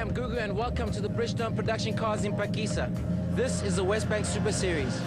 I'm Gugu and welcome to the Bridgestone production cars in Phakisa. This is the West Bank Super Series.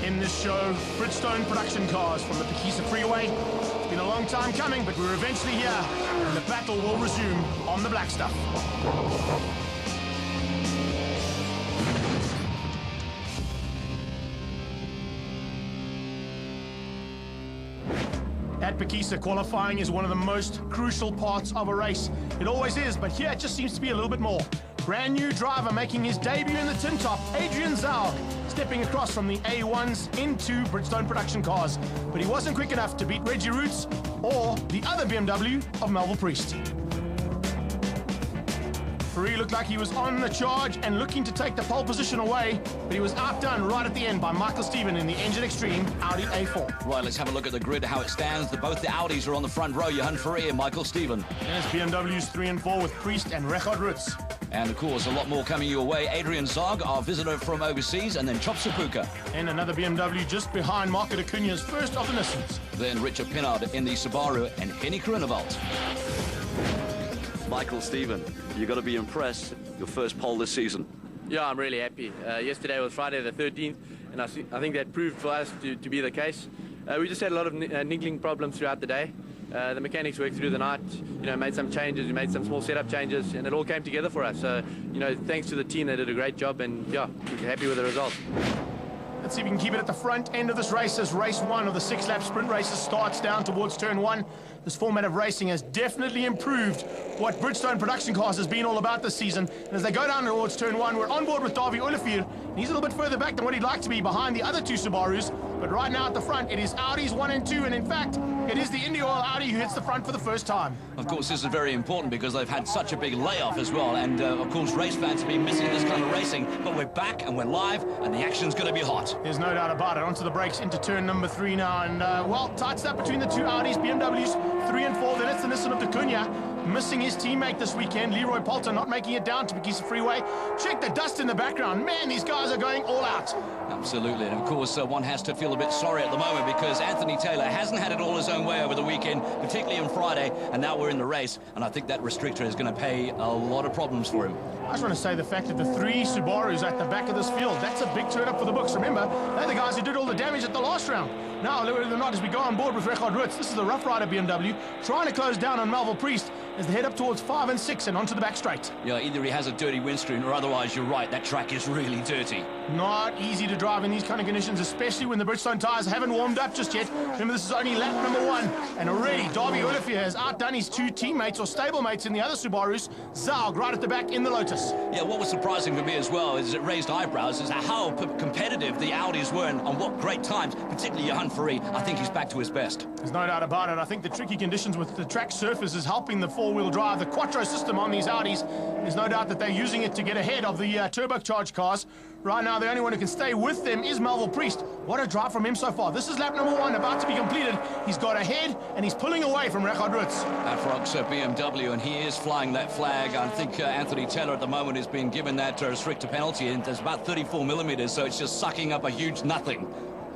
In this show, Bridgestone production cars from the Phakisa freeway. It's been a long time coming, but we're eventually here, and the battle will resume on the black stuff. At Phakisa, qualifying is one of the most crucial parts of a race. It always is, but here it just seems to be a little bit more. Brand new driver making his debut in the tin top, Adrian Zaug, stepping across from the A1s into Bridgestone production cars. But he wasn't quick enough to beat Reggie Roots or the other BMW of Melville Priest. Ferrari looked like he was on the charge and looking to take the pole position away, but he was outdone right at the end by Michael Stephen in the Engine Extreme Audi A4. Right, let's have a look at the grid, how it stands. Both the Audis are on the front row, Johan Ferrari and Michael Stephen. There's BMWs 3 and 4 with Priest and Richard Roots. And of course, a lot more coming your way. Adrian Zaug, our visitor from overseas, and then Chop Sapuka. And another BMW just behind Marco Acunha's first of the Nissans. Then Richard Pinnard in the Subaru and Henny Groenewald. Michael Stephen, you've got to be impressed. Your first pole this season. Yeah, I'm really happy. Yesterday was Friday the 13th, and I think that proved for us to be the case. We just had a lot of niggling problems throughout the day. The mechanics worked through the night, made some changes, we made some small setup changes, and it all came together for us. So, thanks to the team, they did a great job, and yeah, we're happy with the result. Let's see if we can keep it at the front end of this race as race 1 of the 6-lap sprint races starts down towards turn 1. This format of racing has definitely improved what Bridgestone production cars has been all about this season. And as they go down towards turn 1, we're on board with Davy Olivier. He's a little bit further back than what he'd like to be behind the other two Subarus. But right now at the front, it is Audis 1 and 2. And in fact, it is the Indy Oil Audi who hits the front for the first time. Of course, this is very important because they've had such a big layoff as well. And of course, race fans have been missing this kind of racing. But we're back and we're live and the action's going to be hot. There's no doubt about it. Onto the brakes into turn number 3 now. And well, tight stuff between the two Audis, BMWs 3 and 4. Then it's the Nissan of Acuna. Missing his teammate this weekend, Leroy Poulter, not making it down to Phakisa Freeway. Check the dust in the background. Man, these guys are going all out. Absolutely, and of course, one has to feel a bit sorry at the moment because Anthony Taylor hasn't had it all his own way over the weekend, particularly on Friday, and now we're in the race, and I think that restrictor is going to pay a lot of problems for him. I just want to say the fact that the 3 Subarus at the back of this field, that's a big turn up for the books. Remember, they're the guys who did all the damage at the last round. Now, believe it or not, as we go on board with Richard Roots, this is the Rough Rider BMW, trying to close down on Melville Priest as they head up towards 5 and 6 and onto the back straight. Yeah, either he has a dirty windscreen or otherwise, you're right, that track is really dirty. Not easy to drive in these kind of conditions, especially when the Bridgestone tyres haven't warmed up just yet. Remember, this is only lap number 1, and already Davy Olivier has outdone his 2 teammates or stablemates in the other Subarus. Zaug right at the back in the Lotus. Yeah, what was surprising for me as well is it raised eyebrows is how competitive the Audis were and on what great times, particularly Johan Ferrari. I think he's back to his best. There's no doubt about it. I think the tricky conditions with the track surface is helping the four-wheel drive. The Quattro system on these Audis, there's no doubt that they're using it to get ahead of the turbocharged cars. Right now, the only one who can stay with them is Melville Priest. What a drive from him so far. This is lap number 1, about to be completed. He's got ahead, and he's pulling away from Richard Roots. Afrox BMW, and he is flying that flag. I think Anthony Taylor at the moment has been given that restrictor penalty, and there's about 34 millimeters, so it's just sucking up a huge nothing.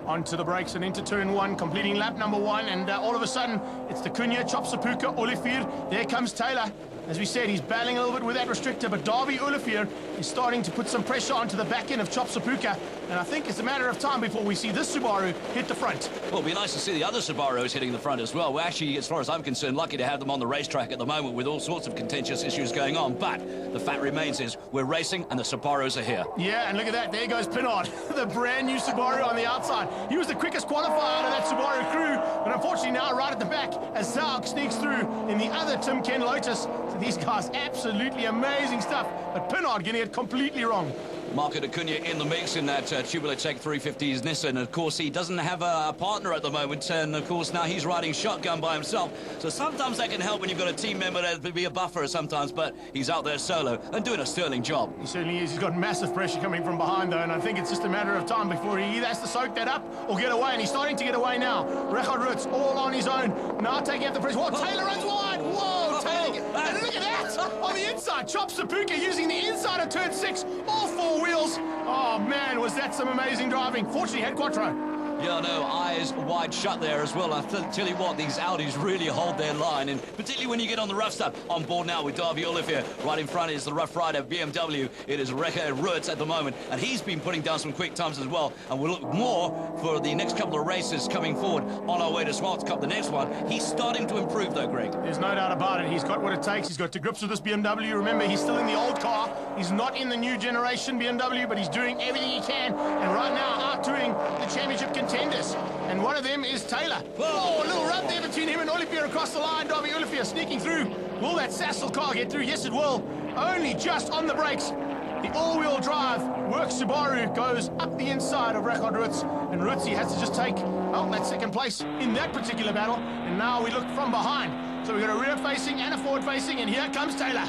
Onto the brakes and into turn 1, completing lap number 1, and all of a sudden, it's the Cunha, Chop Sapuka, Olivier. There comes Taylor. As we said, he's battling a little bit with that restrictor, but Davy Olivier is starting to put some pressure onto the back end of Chop Sapuka, and I think it's a matter of time before we see this Subaru hit the front. Well, it'll be nice to see the other Subarus hitting the front as well. We're actually, as far as I'm concerned, lucky to have them on the racetrack at the moment with all sorts of contentious issues going on, but the fact remains is we're racing and the Subarus are here. Yeah, and look at that. There goes Pinnard, the brand new Subaru on the outside. He was the quickest qualifier out of that Subaru crew, but unfortunately now right at the back as Zaug sneaks through in the other Tim Ken Lotus. So these guys, absolutely amazing stuff, but Pinnard getting it completely wrong. Marco Acuna in the mix in that Tubular Tech 350s Nissan. Of course, he doesn't have a partner at the moment, and of course now he's riding shotgun by himself. So sometimes that can help when you've got a team member to be a buffer sometimes, but he's out there solo and doing a sterling job. He certainly is. He's got massive pressure coming from behind, though, and I think it's just a matter of time before he either has to soak that up or get away, and he's starting to get away now. Richard Roots all on his own, now taking up the pressure. Whoa, Taylor runs wide! Whoa, Taylor! And look at that! On the inside, Chop Sapuka using the inside of turn 6, all 4 wheels. Oh, man, was that some amazing driving. Fortunately, had Quattro. Yeah, no, eyes wide shut there as well. I tell you what, these Audis really hold their line, and particularly when you get on the rough stuff. On board now with Davy Olivier. Right in front is the Rough Rider BMW. It is Richard Roots at the moment, and he's been putting down some quick times as well. And we'll look more for the next couple of races coming forward on our way to Smarts Cup, the next one. He's starting to improve, though, Greg. There's no doubt about it. He's got what it takes. He's got to grips with this BMW. Remember, he's still in the old car. He's not in the new generation BMW, but he's doing everything he can. And right now, out-doing the championship contenders. And one of them is Taylor. Whoa, a little rub there between him and Olivier across the line. Davy Olivier sneaking through. Will that Sassel car get through? Yes, it will. Only just on the brakes. The all-wheel drive works. Subaru goes up the inside of Richard Roots. And Rootsy has to just take, that second place in that particular battle. And now we look from behind. So we've got a rear-facing and a forward-facing. And here comes Taylor.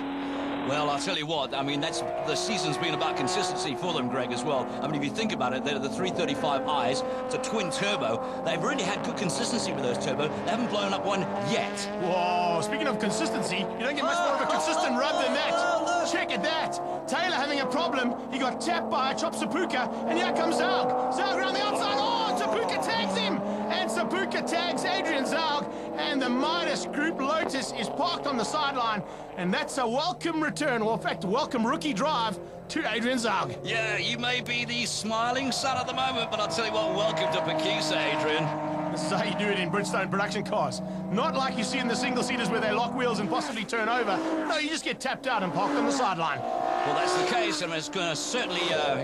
Well, I'll tell you what, I mean, the season's been about consistency for them, Greg, as well. I mean, if you think about it, they're the 335i's. It's a twin turbo. They've really had good consistency with those turbo. They haven't blown up one yet. Whoa, speaking of consistency, you don't get much more of a consistent rub than that. Check at that. Taylor having a problem. He got tapped by Chop Sapuka, and here comes Zaug. Zaug around the outside. Oh, Sapuka tags him. And Sapuka tags Adrian Zaug, and the Midas Group Lotus is parked on the sideline, and that's a welcome return, or in fact, welcome rookie drive to Adrian Zaug. Yeah, you may be the smiling son at the moment, but I'll tell you what, welcome to Phakisa, Adrian. This is how you do it in Bridgestone production cars. Not like you see in the single-seaters where they lock wheels and possibly turn over. No, you just get tapped out and parked on the sideline. Well, that's the case, and it's going to certainly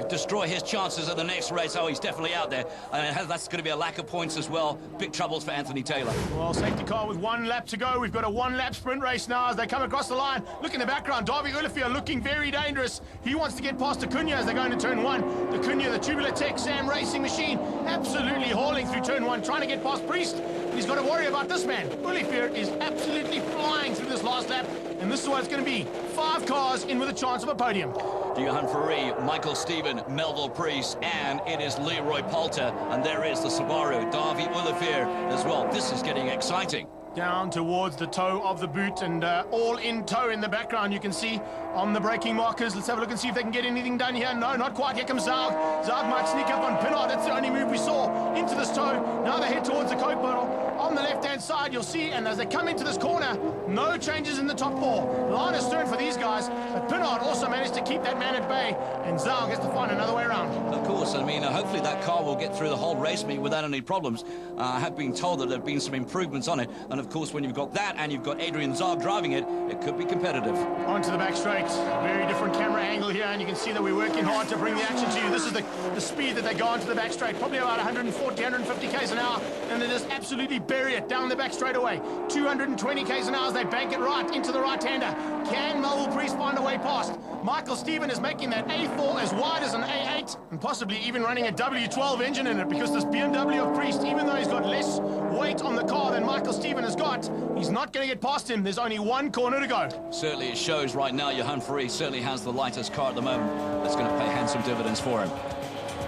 destroy his chances at the next race. Oh, he's definitely out there. And that's going to be a lack of points as well. Big troubles for Anthony Taylor. Well, safety car with 1 lap to go. We've got a 1-lap sprint race now as they come across the line. Look in the background, Davy Olivier looking very dangerous. He wants to get past Acuna as they go into turn 1. Acuna, the Tubular Tech Sam racing machine, absolutely hauling through turn 1, trying to get past Priest. He's got to worry about this man. Olivier is absolutely flying through this last lap, and this is what it's going to be. 5 cars in with a chance of a podium. Johan Ferrari, Michael Stephen, Melville Priest, and it is Leroy Poulter, and there is the Subaru, Davy Olivier as well. This is getting exciting. Down towards the toe of the boot, and all in tow in the background you can see on the braking markers. Let's have a look and see if they can get anything done here. No, not quite. Here comes Zaug. Zaug might sneak up on Pinard. That's the only move we saw into this toe. Now they head towards the Coke bottle. On the left-hand side, you'll see, and as they come into this corner, no changes in the top 4. Line astern for these guys, but Pinard also managed to keep that man at bay, and Zaug has to find another way around. Of course, I mean, hopefully that car will get through the whole race meet without any problems. I have been told that there have been some improvements on it, and of course, when you've got that and you've got Adrian Zaug driving it, it could be competitive. Onto the back straight. Very different camera angle here, and you can see that we're working hard to bring the action to you. This is the speed that they go onto the back straight, probably about 140, 150 k's an hour, and they just absolutely bury it down the back straightaway. 220 k's an hour as they bank it right into the right-hander. Can Melville Priest find a way past? Michael Stephen is making that A4 as wide as an A8, and possibly even running a W12 engine in it, because this BMW of Priest, even though he's got less weight on the car than Michael Stephen has got, he's not going to get past him. There's only 1 corner to go. Certainly it shows right now. Johan Ferrari certainly has the lightest car at the moment. That's going to pay handsome dividends for him.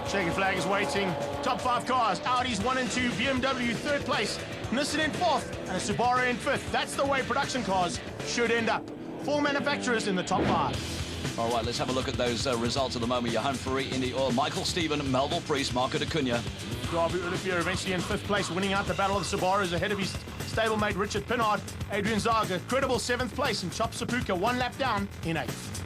Checkered flag is waiting. Top 5 cars. Audi's 1 and 2. BMW 3rd place. Nissan in 4th. And a Subaru in 5th. That's the way production cars should end up. 4 manufacturers in the top 5. All right, let's have a look at those results at the moment. Johan Ferrari in the oil. Michael Stephen, Melville Priest, Marco Acuna. Davy Olivier eventually in 5th place, winning out the battle of the Subarus ahead of his stablemate Richard Pinard. Adrian Zaug, a credible 7th place, and Chop Sapuka 1 lap down in 8th.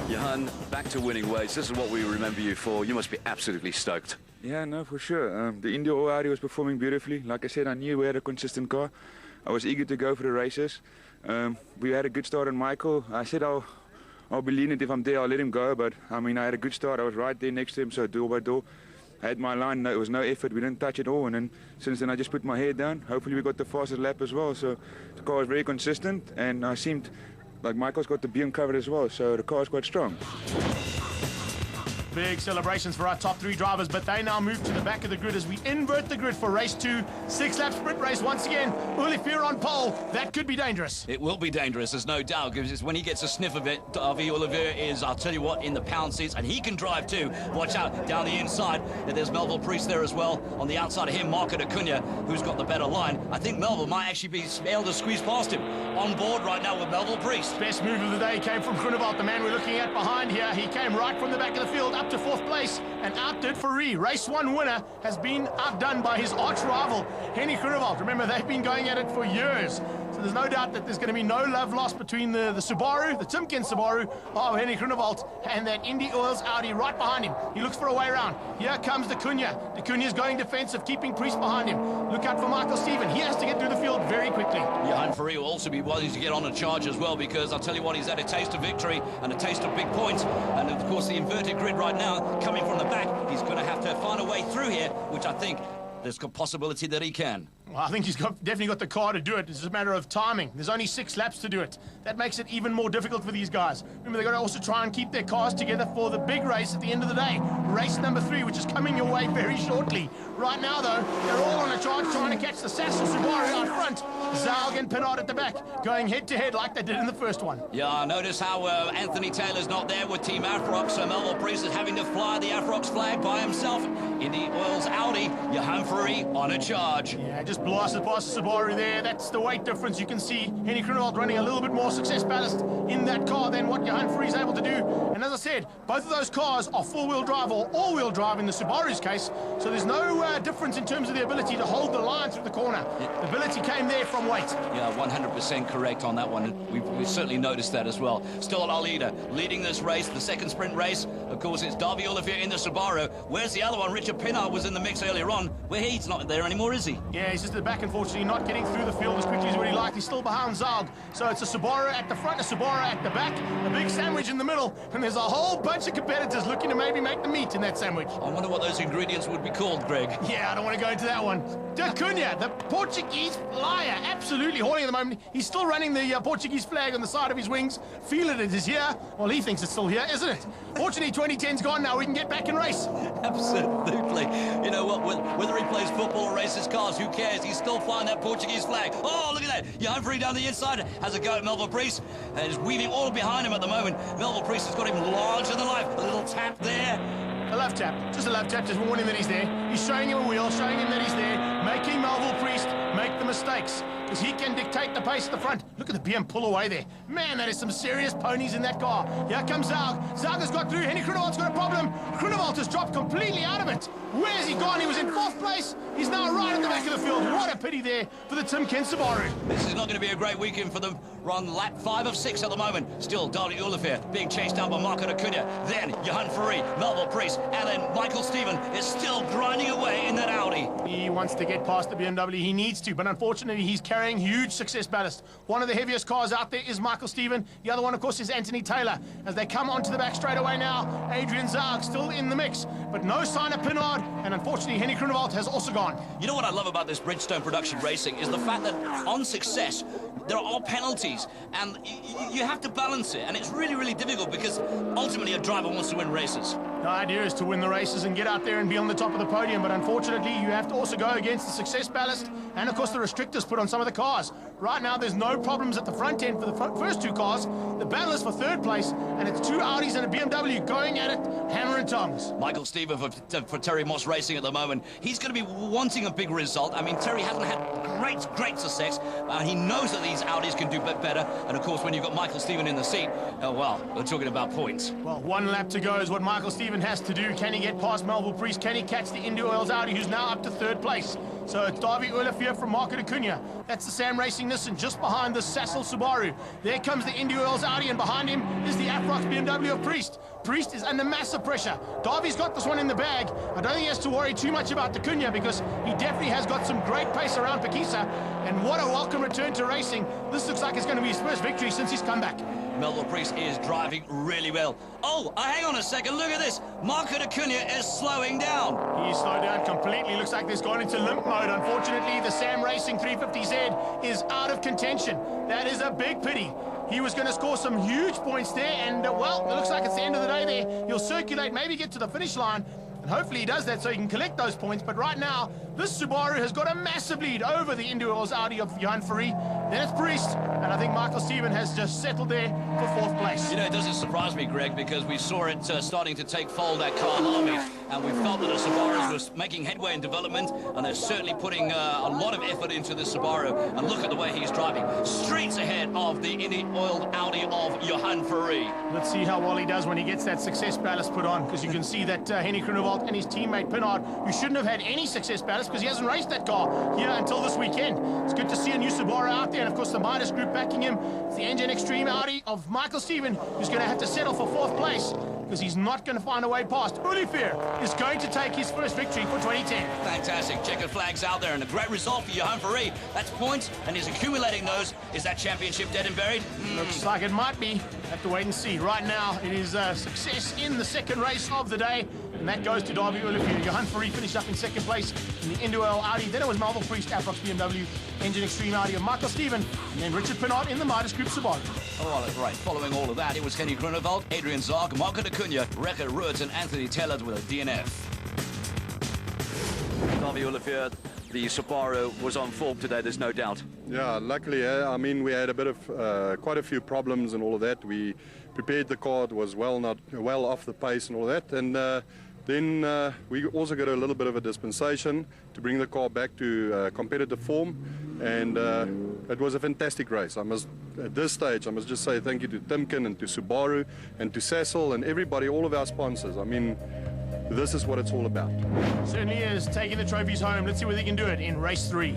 Johan, back to winning ways. This is what we remember you for. You must be absolutely stoked. Yeah, no, for sure. The India Audi was performing beautifully. Like I said, I knew we had a consistent car. I was eager to go for the races. We had a good start on Michael. I said I'll be lenient if I'm there. I'll let him go. But I mean, I had a good start. I was right there next to him, so door by door. I had my line. There was no effort. We didn't touch it all. And then since then, I just put my head down. Hopefully, we got the fastest lap as well. So the car was very consistent, and I seemed like Michael's got the beam covered as well. So the car's quite strong. Big celebrations for our top 3 drivers, but they now move to the back of the grid as we invert the grid for race 2. 6-lap sprint race once again. Olivier on pole. That could be dangerous. It will be dangerous, there's no doubt, because when he gets a sniff of it, Davy Olivier is, I'll tell you what, in the pound seats, and he can drive too. Watch out, down the inside, there's Melville Priest there as well. On the outside of him, Marco Acuna, who's got the better line. I think Melville might actually be able to squeeze past him. On board right now with Melville Priest. Best move of the day came from Groenewald, the man we're looking at behind here. He came right from the back of the field up to 4th place and outdid Fourie. Race 1 winner has been outdone by his arch rival, Henny Groenewald. Remember, they've been going at it for years. So there's no doubt that there's going to be no love lost between the Subaru, the Timken Subaru of Henny Groenewald, and that Indy Oils Audi right behind him. He looks for a way around. Here comes De Cunha. De Cunha's going defensive, keeping Priest behind him. Look out for Michael Stephen. He has to get through the field very quickly. Yeah, and Fourie will also be wanting to get on a charge as well, because I'll tell you what, he's had a taste of victory and a taste of big points. And of course, the inverted grid right now, coming from the back, he's going to have to find a way through here, which I think there's a possibility that he can. Well, I think he's definitely got the car to do it. It's just a matter of timing. There's only 6 laps to do it. That makes it even more difficult for these guys. Remember, they've got to also try and keep their cars together for the big race at the end of the day. Race number 3, which is coming your way very shortly. Right now, though, they're all on a charge trying to catch the Sassel Subaru out front. Zaug and Pinard at the back, going head-to-head like they did in the first one. Yeah, notice how Anthony Taylor's not there with Team Afrox, so Melville Priest is having to fly the Afrox flag by himself. Indy Oils Audi, Johan Fourie on a charge. Yeah, just blasted past the Subaru there. That's the weight difference. You can see Henny Groenewald running a little bit more success ballast in that car than what Johan Fourie is able to do. And as I said, both of those cars are 4-wheel drive or all-wheel drive in the Subaru's case, so there's no difference in terms of the ability to hold the line through the corner. The ability came there from weight. Yeah, 100% correct on that one. We've certainly noticed that as well. Still our leader, leading this race, the second sprint race. Of course, it's Davy Olivier in the Subaru. Where's the other one? Richard Pinard was in the mix earlier on. Where he's not there anymore, is he? Yeah, he's just at the back, unfortunately, not getting through the field as quickly as what he liked. He's still behind Zaug. So it's a Subaru at the front, a Subaru at the back, a big sandwich in the middle, and there's a whole bunch of competitors looking to maybe make the meat in that sandwich. I wonder what those ingredients would be called, Greg. Yeah, I don't want to go into that one. De Cunha, the Portuguese flyer, absolutely hauling at the moment. He's still running the Portuguese flag on the side of his wings. Feel it is here. Well, he thinks it's still here, isn't it? Fortunately, 2010's gone now. We can get back in race. Absolutely. You know what? Whether he plays football or races cars, who cares? He's still flying that Portuguese flag. Oh, look at that. Johan Fourie down the inside has a go at Melville Priest and is weaving all behind him at the moment. Melville Priest has got him larger than life. A little tap there. A love tap, just a love tap, just warning that he's there. He's showing him a wheel, showing him that he's there, making Melville Priest make the mistakes, because he can dictate the pace at the front. Look at the BM pull away there. Man, that is some serious ponies in that car. Here comes Zaug. Zaug has got through. Henny Groenewald's got a problem. Groenewald has dropped completely out of it. Where's he gone? He was in 4th place. He's now right at the back of the field. What a pity there for the Timken Subaru. This is not going to be a great weekend for them. We're on lap 5 of 6 at the moment. Still, Davy Olivier being chased down by Marco Acuna. Then Johan Fourie, Melville Priest, and then Michael Stephen is still grinding away in that Audi. He wants to get past the BMW. He needs to, but unfortunately, he's carrying huge success ballast. One of the heaviest cars out there is Michael Stephen. The other one, of course, is Anthony Taylor. As they come onto the back straight away now, Adrian Zaug still in the mix, but no sign of Pinard, and unfortunately, Henny Groenewald has also gone. You know what I love about this Bridgestone production racing is the fact that on success, there are penalties, and you have to balance it, and it's really, really difficult because ultimately a driver wants to win races. The idea is to win the races and get out there and be on the top of the podium, but unfortunately, you have to also go against the success ballast and, of course, the restrictors put on some of the cars. Right now, there's no problems at the front end for the first 2 cars. The battle is for 3rd place, and it's 2 Audis and a BMW going at it, hammer and tongs. Michael Stephen for Terry Moss Racing at the moment. He's going to be wanting a big result. I mean, Terry hasn't had great success, and he knows that these Audis can do better. And, of course, when you've got Michael Stephen in the seat, oh, well, we're talking about points. Well, 1 lap to go is what Michael Stephen has to do. Can he get past Melville Priest? Can he catch the Indy Oils Audi, who's now up to 3rd place? So it's Davy Olivier from Marco Acuna. That's the Sam Racing Nissan just behind the Sassel Subaru. There comes the Indy Oils Audi, and behind him is the Afrox BMW of Priest. Priest is under massive pressure. Davy's got this one in the bag. I don't think he has to worry too much about Acuna because he definitely has got some great pace around Phakisa. And what a welcome return to racing. This looks like it's going to be his first victory since he's come back. Melville Priest is driving really well. Oh, hang on a second, look at this. Marco Acuna is slowing down. He's slowed down completely. Looks like he's gone into limp mode. Unfortunately, the Sam Racing 350Z is out of contention. That is a big pity. he was going to score some huge points there, and well, it looks like it's the end of the day there. He'll circulate, maybe get to the finish line, and hopefully he does that so he can collect those points. But right now, this Subaru has got a massive lead over the India Oil's Audi of Johan Fourie. Then it's Priest, and I think Michael Stephen has just settled there for 4th place. You know, it doesn't surprise me, Greg, because we saw it starting to take fold at Car Army, and we felt that the Subarus was making headway in development, and they're certainly putting a lot of effort into this Subaru. And look at the way he's driving, streets ahead of the India-oiled Audi of Johan Fourie. Let's see how well he does when he gets that success ballast put on, because you can see that Henny Groenewald and his teammate Pinard, who shouldn't have had any success ballast because he hasn't raced that car here until this weekend. It's good to see a new Subaru out there, and of course the Midas Group backing him. It's the Engine Extreme Audi of Michael Stephen, who's going to have to settle for 4th place because he's not going to find a way past. Olivier is going to take his first victory for 2010. Fantastic. Checkered flags out there, and a great result for Johan Fourie. That's points, and he's accumulating those. Is that championship dead and buried? Looks like it might be. Have to wait and see. Right now, it is a success in the 2nd race of the day, and that goes to Darby Olivier. Johan Fourie finished up in 2nd place in the India Oil Audi. Then it was Melville Priest, Aprox BMW, Engine Extreme Audi of Michael Stephen, and then Richard Pinard in the Midas Group Subaru. Oh, that's right. Following all of that, it was Henny Groenewald, Adrian Zark, Marco de Cunha, Rekka Roerts, and Anthony Taylor with a DNF. Darby Olivier, the Subaru was on form today, there's no doubt. Yeah, luckily, I mean, we had a bit of quite a few problems and all of that. We prepared the car, it was well off the pace and all that, and then we also got a little bit of a dispensation to bring the car back to competitive form, and it was a fantastic race. At this stage, I must just say thank you to Timken and to Subaru and to Cecil and everybody, all of our sponsors. I mean, this is what it's all about. Certainly is, taking the trophies home. Let's see whether he can do it in race 3.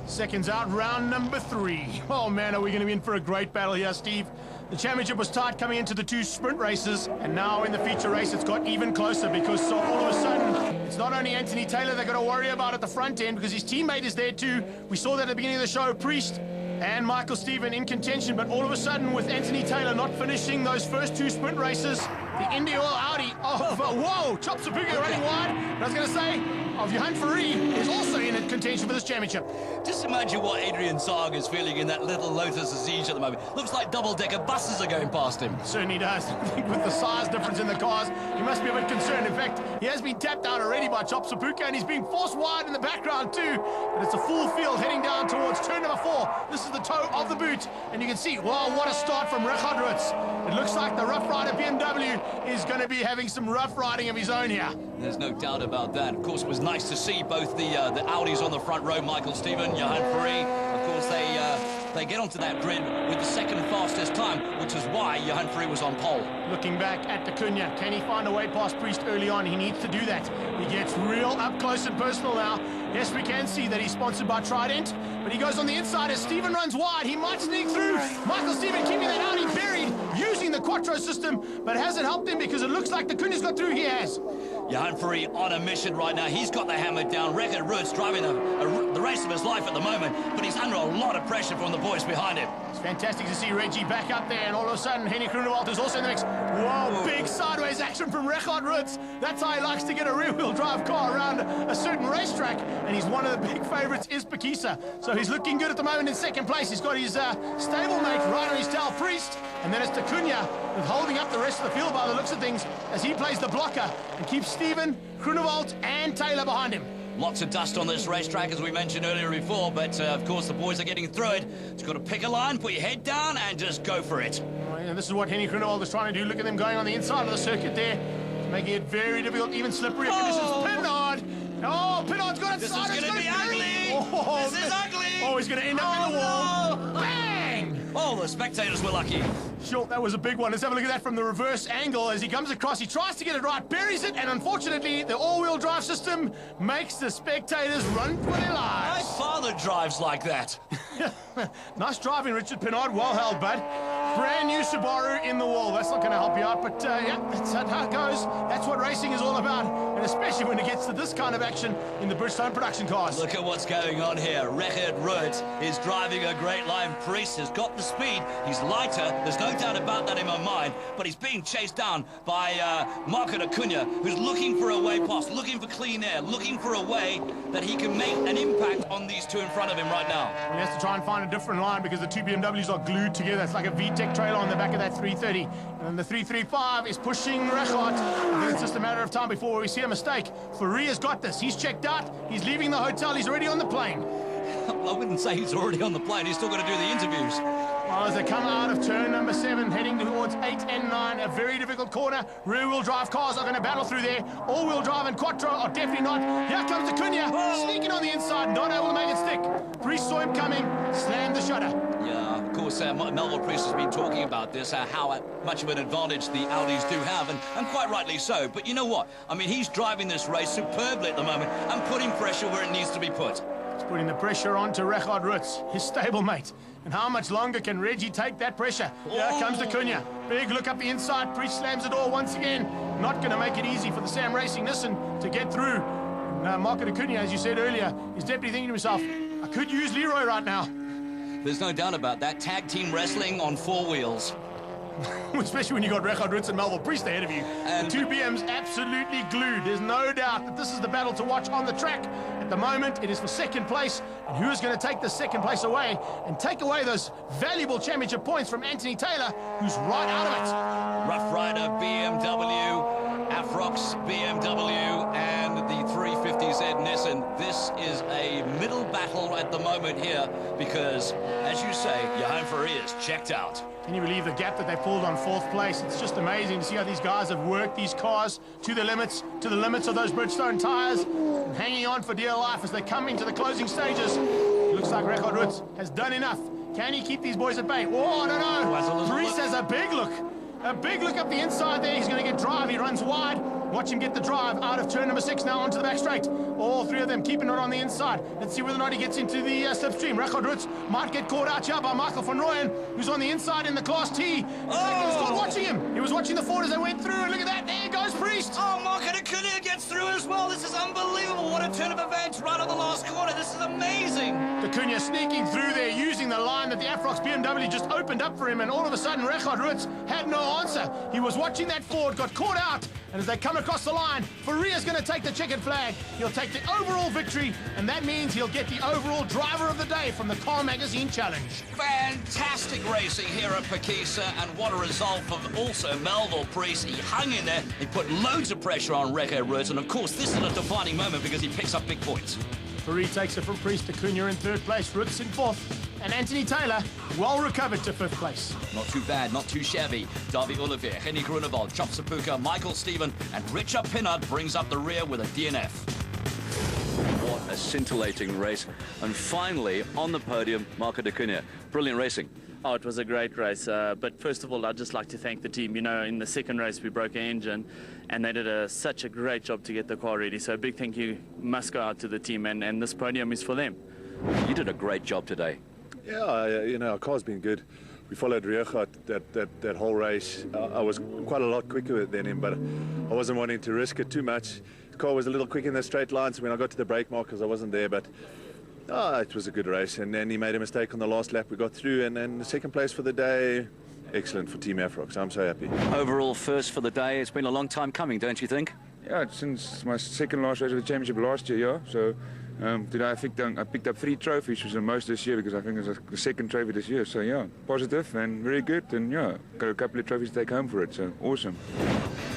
Seconds out, round number 3. Oh man, are we going to be in for a great battle here, Steve. The championship was tight coming into the 2 sprint races, and now in the feature race it's got even closer because all of a sudden it's not only Anthony Taylor they've got to worry about at the front end because his teammate is there too. We saw that at the beginning of the show, Priest and Michael Stephen in contention, but all of a sudden with Anthony Taylor not finishing those first 2 sprint races, the India Oil Audi of, whoa, Chop Sapuka running wide. And I was going to say, of Johan Fourie is also in contention for this championship. Just imagine what Adrian Zark is feeling in that little Lotus Aziz at the moment. Looks like double-decker buses are going past him. Certainly does. I think with the size difference in the cars, he must be a bit concerned. In fact, he has been tapped out already by Chop Sapuka, and he's being forced wide in the background too. But it's a full field heading down towards turn number 4. This is the toe of the boot, and you can see, wow, what a start from Rekka Roerts. It looks like the Rough Rider BMW is going to be having some rough riding of his own here. There's no doubt about that. Of course, it was nice to see both the Audis on the front row, Michael Stephen, Johan Fourie. Of course, they get onto that grid with the 2nd fastest time, which is why Johan Fourie was on pole. Looking back at the Cunha, can he find a way past Priest early on? He needs to do that. He gets real up close and personal now. Yes, we can see that he's sponsored by Trident, but he goes on the inside as Stephen runs wide. He might sneak through. Michael Stephen keeping that Audi buried, using the Quattro system, but has it helped him because it looks like the Cunha's got through? He has. Johan Fourie on a mission right now. He's got the hammer down. Record Roots driving the race of his life at the moment, but he's under a lot of pressure from the boys behind him. It's fantastic to see Reggie back up there, and all of a sudden Henny Groenewald is also in the mix. Whoa, big sideways action from Record Roots. That's how he likes to get a rear-wheel drive car around a certain racetrack, and he's one of the big favourites is Phakisa. So he's looking good at the moment in second place. He's got his stablemate right on his tail, Priest, and then it's Acuna with holding up the rest of the field by the looks of things as he plays the blocker and keeps Steven, Groenewald and Taylor behind him. Lots of dust on this racetrack, as we mentioned earlier before, but of course the boys are getting through it. It's got to pick a line, put your head down, and just go for it. And this is what Henny Groenewald is trying to do. Look at them going on the inside of the circuit there, making it very difficult, even slippery conditions. Pinard! Oh, Pinard's got it. This is going to be ugly! This is ugly! Oh, he's going to end up in the wall. No. Bang! Oh, the spectators were lucky. Sure, that was a big one. Let's have a look at that from the reverse angle as he comes across. He tries to get it right, buries it, and unfortunately, the all-wheel drive system makes the spectators run for their lives. My father drives like that. Nice driving, Richard Pinard. Well held, bud. Brand new Subaru in the wall. That's not going to help you out, but yeah, that's how it goes. That's what racing is all about, and especially when it gets to this kind of action in the Bridgestone production cars. Look at what's going on here. Record Roots is driving a great line. Priest has got the speed. He's lighter. There's no doubt about that in my mind, but he's being chased down by Marco Acuna, who's looking for a way past, looking for clean air, looking for a way that he can make an impact on these two in front of him right now. He has to try and find a different line because the two BMWs are glued together. It's like a VTEC trailer on the back of that 330. And then the 335 is pushing Record. I think it's just a matter of time before we see a mistake. Fourie has got this. He's checked out. He's leaving the hotel. He's already on the plane. I wouldn't say he's already on the plane. He's still got to do the interviews. Well, as they come out of turn number 7, heading towards 8 and 9, a very difficult corner. Rear-wheel drive cars are going to battle through there. All-wheel drive and Quattro are definitely not. Here comes Acuna, sneaking on the inside, not able to make it stick. Priest saw him coming, slammed the shutter. Yeah, of course, Melville Priest has been talking about this, how much of an advantage the Audis do have, and quite rightly so. But you know what? I mean, he's driving this race superbly at the moment and putting pressure where it needs to be put. It's putting the pressure onto Record Roots, his stablemate. And how much longer can Reggie take that pressure? Here comes Acuna. Big look up the inside. Priest slams the door once again. Not going to make it easy for the Sam Racing Nissan to get through. And Marco Acuna, as you said earlier, is definitely thinking to himself, I could use Leroy right now. There's no doubt about that. Tag team wrestling on 4 wheels. Especially when you got Record Roots and Melville Priest ahead of you. And the two BMs absolutely glued. There's no doubt that this is the battle to watch on the track. At the moment, it is for second place. And who is going to take the second place away and take away those valuable championship points from Anthony Taylor, who's right out of it? Rough Rider BMW, Afrox BMW, and the 350Z Nissan. This is a middle battle at the moment here because, as you say, Johan Fourie is checked out. Can you believe the gap that they pulled on 4th place? It's just amazing to see how these guys have worked these cars to the limits of those Bridgestone tyres, and hanging on for dear life as they come into the closing stages. It looks like Record Roots has done enough. Can he keep these boys at bay? Oh, I don't know. Priest has a big look. A big look up the inside there. He's going to get drive. He runs wide. Watch him get the drive out of turn number 6 now onto the back straight. All 3 of them keeping it on the inside. Let's see whether or not he gets into the slipstream. Record Roots might get caught out here by Michael van Rooyen, who's on the inside in the Class T. Oh! Watching him. He was watching the Ford as they went through, and look at that. There goes Priest. Oh, Marco Acuna gets through as well. This is unbelievable. What a turn of events right on the last corner. This is amazing. Acuna sneaking through there, using the line that the Afrox BMW just opened up for him, and all of a sudden Record Roots had no answer. He was watching that Ford, got caught out, and as they come across the line, Fauria's going to take the checkered flag. He'll take the overall victory, and that means he'll get the overall driver of the day from the Car Magazine Challenge. Fantastic racing here at Phakisa, and what a result from also Melville Priest. He hung in there, he put loads of pressure on Record Roots, and of course this is a defining moment because he picks up big points. Fourie takes it from Priest. Acuna in 3rd place, Roots in 4th, and Anthony Taylor well recovered to 5th place. Not too bad, not too shabby. Davy Olivier, Henny Groenewald, Chop Sapuka, Michael Steven, and Richard Pinard brings up the rear with a DNF. What a scintillating race. And finally, on the podium, Marco Acuna. Brilliant racing. Oh, it was a great race. But first of all, I'd just like to thank the team. You know, in the second race, we broke an engine, and they did such a great job to get the car ready. So a big thank you must go out to the team, and this podium is for them. You did a great job today. Yeah, you know, our car's been good. we followed Riegaard that whole race. I was quite a lot quicker than him, but I wasn't wanting to risk it too much. The car was a little quick in the straight lines when I got to the brake markers. I wasn't there, but it was a good race. And then he made a mistake on the last lap. We got through, and then the second place for the day. Excellent for Team Afrox. I'm so happy. Overall first for the day. It's been a long time coming, don't you think? Yeah, since my second last race of the championship last year, yeah. So today I picked up 3 trophies, which was the most this year, because I think it's the second trophy this year. So yeah, positive and very good, and yeah, got a couple of trophies to take home for it. So awesome.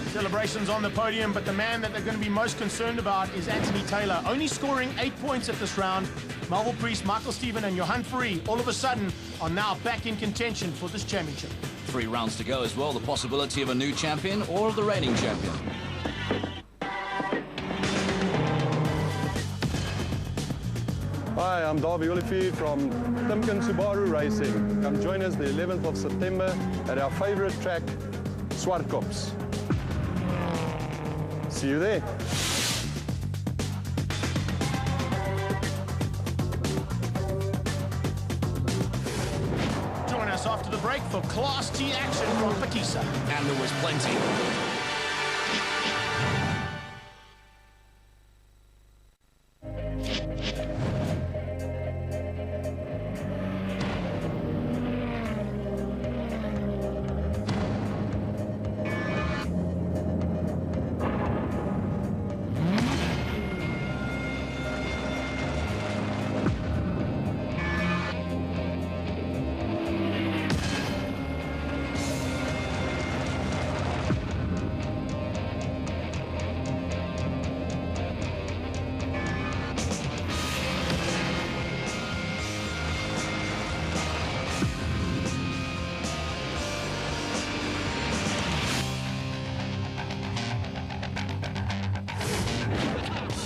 Celebrations on the podium, but the man that they're going to be most concerned about is Anthony Taylor, only scoring 8 points at this round. Melville Priest, Michael Stephen and Johan Fourie all of a sudden are now back in contention for this championship. 3 rounds to go as well. The possibility of a new champion or of the reigning champion. Hi, I'm Davy Olivier from Timken Subaru Racing. Come join us the 11th of September at our favorite track, Swartkops. See you there. Join us after the break for Class T action from Phakisa. And there was plenty.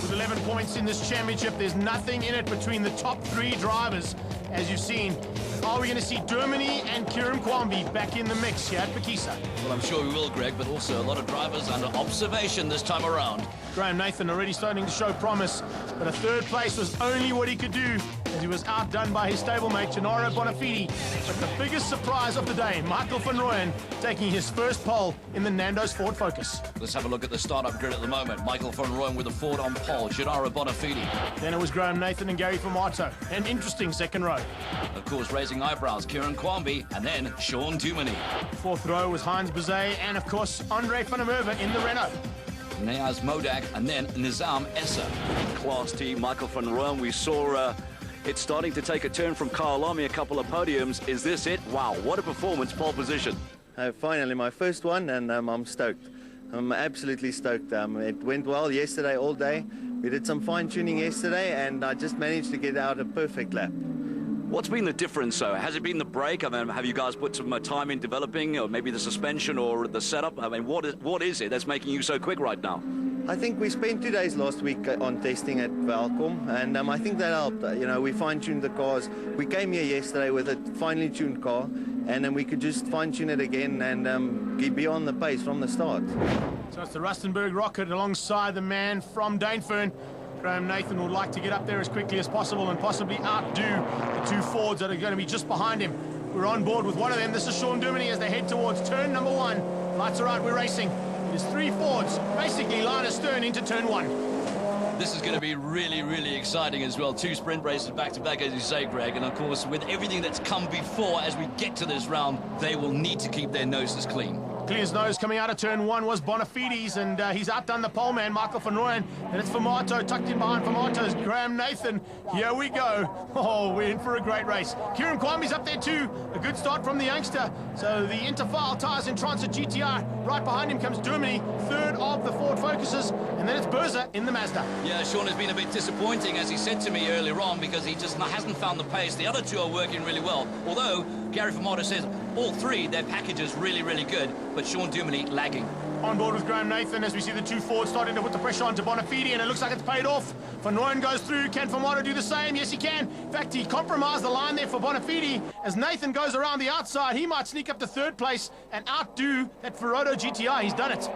With 11 points in this championship, there's nothing in it between the top 3 drivers, as you've seen. Are we going to see Dermody and Kieran Kwambi back in the mix here at Phakisa? Well, I'm sure we will, Greg, but also a lot of drivers under observation this time around. Graham Nathan already starting to show promise, but a 3rd place was only what he could do, as he was outdone by his stablemate Gennaro Bonafide. But the biggest surprise of the day, Michael van Rooyen taking his first pole in the Nando's Ford Focus. Let's have a look at the startup grid at the moment. Michael van Rooyen with a Ford on pole, Gennaro Bonafide. Then it was Graham Nathan and Gary Formato. An interesting second row. Of course, raising eyebrows, Kieran Kwambi, and then Sean Duminy. 4th row was Heinz Bezay and, of course, Andre van der Merwe in the Renault. Niaz Modak, and then Nizam Essa. Class T, Michael van Rooyen. We saw it starting to take a turn from Kyle Lamy, a couple of podiums. Is this it? Wow, what a performance, pole position. Finally, my first one, and I'm stoked. I'm absolutely stoked. It went well yesterday all day. We did some fine-tuning yesterday, and I just managed to get out a perfect lap. What's been the difference, though? Has it been the brake? I mean, have you guys put some time in developing, or maybe the suspension or the setup? I mean, what is it that's making you so quick right now? I think we spent 2 days last week on testing at Valcom, and I think that helped. You know, we fine-tuned the cars. We came here yesterday with a finely tuned car, and then we could just fine-tune it again and be on the pace from the start. So it's the Rustenburg Rocket alongside the man from Dainfern. Graham Nathan would like to get up there as quickly as possible and possibly outdo the 2 Fords that are going to be just behind him. We're on board with one of them. This is Sean Duminy as they head towards turn number 1. Lights are out, we're racing. There's 3 Fords, basically line astern into turn 1. This is going to be really, really exciting as well. 2 sprint races back-to-back, as you say, Greg. And, of course, with everything that's come before, as we get to this round, they will need to keep their noses clean. Clear as nose coming out of turn 1 was Bonafides, and he's outdone the pole man, Michael van Rooyen. And it's Formato, tucked in behind Formato's Graham Nathan. Here we go. Oh, we're in for a great race. Kieran Kwambi's up there too. A good start from the youngster. So the Interfile tires in Transit GTR. Right behind him comes Dermody, 3rd of the Ford Focuses. And then it's Berza in the Mazda. Yeah, Sean has been a bit disappointing, as he said to me earlier on, because he just hasn't found the pace. The other 2 are working really well. Although, Gary Formato says all 3, their package is really, really good. But Sean Duminy lagging. On board with Graham Nathan as we see the 2 Fords starting to put the pressure onto Bonafide, and it looks like it's paid off. Van Rooyen goes through. Can Formato do the same? Yes, he can. In fact, he compromised the line there for Bonafide. As Nathan goes around the outside, he might sneak up to 3rd place and outdo that Ferrodo GTI. He's done it.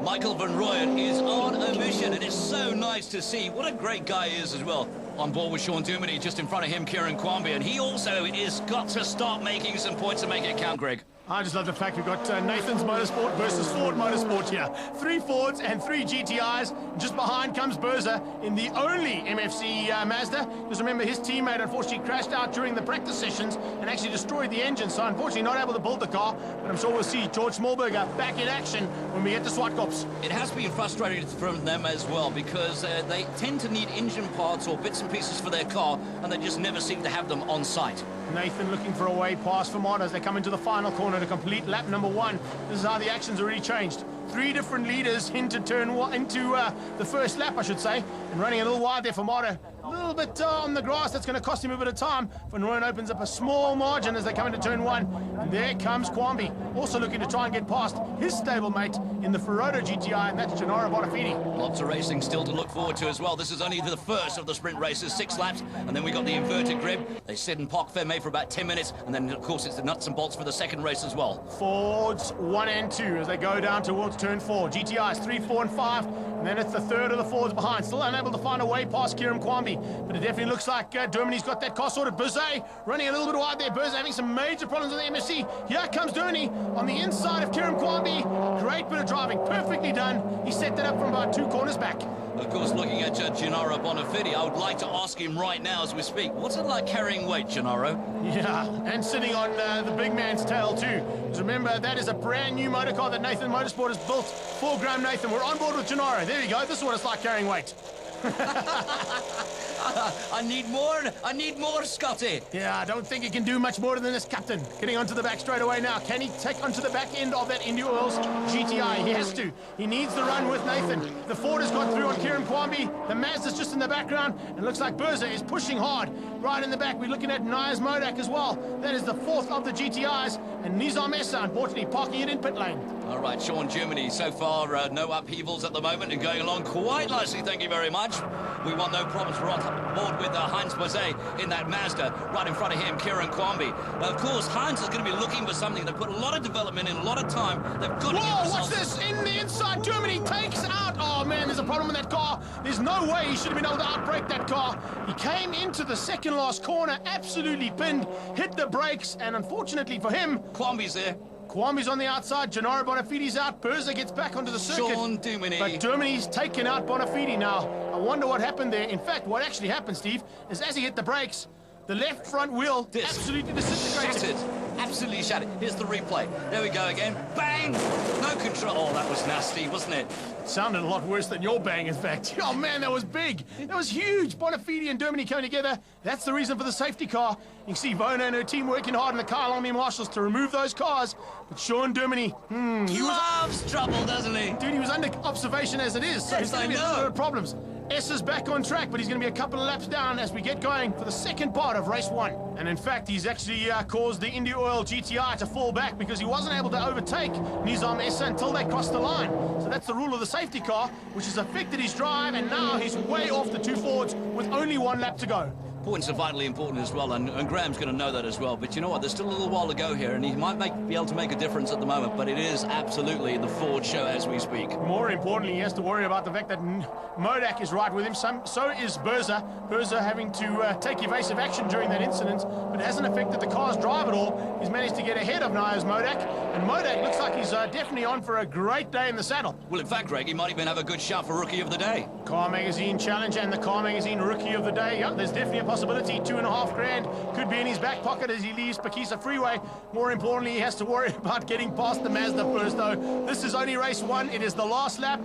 Michael van Rooyen is on a mission. It is so nice to see. What a great guy he is as well. On board with Sean Duminy, just in front of him, Kieran Kwambi, and he also is got to start making some points and make it count, Greg. I just love the fact we've got Nathan's Motorsport versus Ford Motorsport here. 3 Fords and 3 GTIs. Just behind comes Berza in the only MFC Mazda. Because remember, his teammate unfortunately crashed out during the practice sessions and actually destroyed the engine. So unfortunately not able to build the car. But I'm sure we'll see George Smallberger back in action when we get to Zwartkops. It has been frustrating from them as well because they tend to need engine parts or bits and pieces for their car, and they just never seem to have them on site. Nathan looking for a way past Vermont as they come into the final corner to complete lap number 1. This is how the action's already changed. 3 different leaders into the first lap, I should say, and running a little wide there for Marta. A little bit on the grass. That's going to cost him a bit of time. Van Rooyen opens up a small margin as they come into turn 1. And there comes Kwambi, also looking to try and get past his stablemate in the Ferraro GTI, and that's Gennaro Bonafini. Lots of racing still to look forward to as well. This is only the first of the sprint races, 6 laps, and then we got the inverted grid. They sit in Parc Fermé for about 10 minutes, and then, of course, it's the nuts and bolts for the second race as well. Fords 1 and 2 as they go down towards turn 4. GTIs 3, 4, and 5, and then it's the third of the Fords behind. Still unable to find a way past Kieran Kwambi, but it definitely looks like Dermony's got that car sorted. Berze running a little bit wide there. Berze having some major problems with the MSC. Here comes Dermy on the inside of Kieran Kwambi. Great bit of driving, perfectly done. He set that up from about 2 corners back. Of course, looking at Gennaro Bonafini, I would like to ask him right now as we speak, what's it like carrying weight, Gennaro? Yeah, and sitting on the big man's tail too. Because remember, that is a brand new motor car that Nathan Motorsport has built for Graham Nathan. We're on board with Gennaro. There you go. This is what it's like carrying weight. I need more, Scotty. Yeah, I don't think he can do much more than this, Captain. Getting onto the back straight away now. Can he take onto the back end of that Indy Oils GTI? He has to. He needs the run with Nathan. The Ford has got through on Kieran Kwambi. The Mazda's just in the background. And looks like Berza is pushing hard. Right in the back, we're looking at Nias Modak as well. That is the 4th of the GTIs. And Nizam Essa, unfortunately, parking it in pit lane. All right, Sean Duminy, so far no upheavals at the moment and going along quite nicely, thank you very much. We want no problems. We're on board with Heinz Bozé in that Mazda. Right in front of him, Kieran Kwambi. Of course, Heinz is going to be looking for something. They've put a lot of development in, a lot of time. They've got to get what's this? In the inside, Germany takes out. Oh, man, there's a problem with that car. There's no way he should have been able to outbrake that car. He came into the second last corner, absolutely pinned, hit the brakes, and unfortunately for him... Kwambi's there. Kwambi's on the outside, Gennaro Bonafini's out, Berza gets back onto the circuit. Sean Duminy. But Dumini's taken out Bonafini now. I wonder what happened there. In fact, what actually happened, Steve, is as he hit the brakes, the left front wheel absolutely disintegrated. Shattered. Absolutely shattered. Here's the replay. There we go again. Bang! No control. Oh, that was nasty, wasn't it? It sounded a lot worse than your bang, in fact. Oh, man, that was big. That was huge. Bonafini and Duminy coming together. That's the reason for the safety car. You can see Vona and her team working hard in the Kyle Army Marshals to remove those cars. But Sean Duminy, he loves trouble, doesn't he? Dude, he was under observation as it is, so he's going to be a little bit of problems. Essa's back on track, but he's going to be a couple of laps down as we get going for the second part of race 1. And in fact, he's actually caused the Indy Oil GTI to fall back because he wasn't able to overtake Nizam Essa until they crossed the line. So that's the rule of the safety car, which has affected his drive, and now he's way off the 2 Fords with only 1 lap to go. Points are vitally important as well, and Graham's going to know that as well. But you know what? There's still a little while to go here, and he might be able to make a difference at the moment, but it is absolutely the Ford show as we speak. More importantly, he has to worry about the fact that Modak is right with him. So is Berza. Berza having to take evasive action during that incident, but it hasn't affected the car's drive at all. He's managed to get ahead of Nias Modak, and Modak looks like he's definitely on for a great day in the saddle. Well, in fact, Greg, he might even have a good shout for Rookie of the Day. Car Magazine Challenge and the Car Magazine Rookie of the Day. Yeah, there's definitely a possibility. $2.5 grand could be in his back pocket as he leaves Phakisa Freeway. More importantly, he has to worry about getting past the Mazda first, though. This is only race 1. It is the last lap.